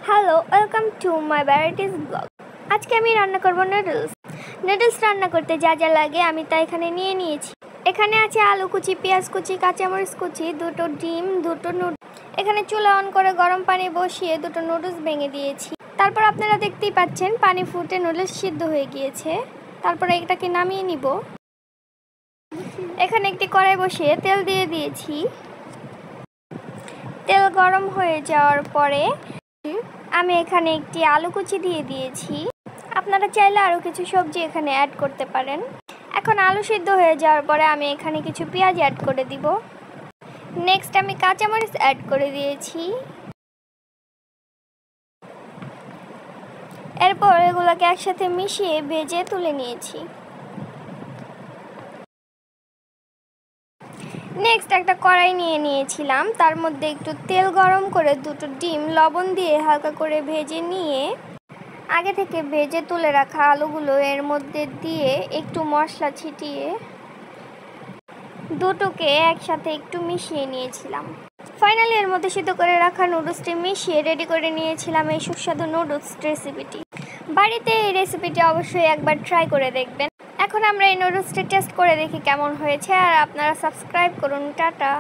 Hello, welcome to my varieties blog. আজকে আমি রান্না করব নুডলস রান্না করতে যা যা লাগে আমি তা এখানে নিয়ে নিয়েছি। এখানে আছে আলু কুচি, পেঁয়াজ কুচি, কাঁচামরিচ কুচি, দুটো ডিম, দুটো নুডলস। এখানে চুলা অন করে গরম পানি বসিয়ে দুটো নুডলস ভেঙে দিয়েছি। তারপর আপনারা দেখতেই পাচ্ছেন পানি ফুটে নুডলস সিদ্ধ হয়ে গিয়েছে। তারপরে এটাকে নামিয়ে নিব। এখানে একটি কড়াই বসিয়ে তেল দিয়ে দিয়েছি। তেল গরম হয়ে যাওয়ার পরে আমি এখানে একটি আলু কুচি দিয়ে দিয়েছি। আপনারা চাইলে আরও কিছু সবজি এখানে অ্যাড করতে পারেন। এখন আলু সিদ্ধ হয়ে যাওয়ার পরে আমি এখানে কিছু পেঁয়াজ অ্যাড করে দিব। নেক্সট আমি কাঁচামরিচ অ্যাড করে দিয়েছি। এরপর এগুলোকে একসাথে মিশিয়ে ভেজে তুলে নিয়েছি। নেক্সট একটা কড়াই নিয়ে নিয়েছিলাম, তার মধ্যে একটু তেল গরম করে দুটো ডিম লবণ দিয়ে হালকা করে ভেজে নিয়ে আগে থেকে ভেজে তুলে রাখা আলুগুলো এর মধ্যে দিয়ে একটু মশলা ছিটিয়ে দুটোকে একসাথে একটু মিশিয়ে নিয়েছিলাম। ফাইনালি এর মধ্যে সিদ্ধ করে রাখা নুডলসটি মিশিয়ে রেডি করে নিয়েছিলাম এই সুস্বাদু নুডলস রেসিপিটি। বাড়িতে এই রেসিপিটি অবশ্যই একবার ট্রাই করে দেখবেন। এখন আমরা এই নুডলসটি টেস্ট করে দেখি কেমন হয়েছে, আর আপনারা সাবস্ক্রাইব করুন। টাটা।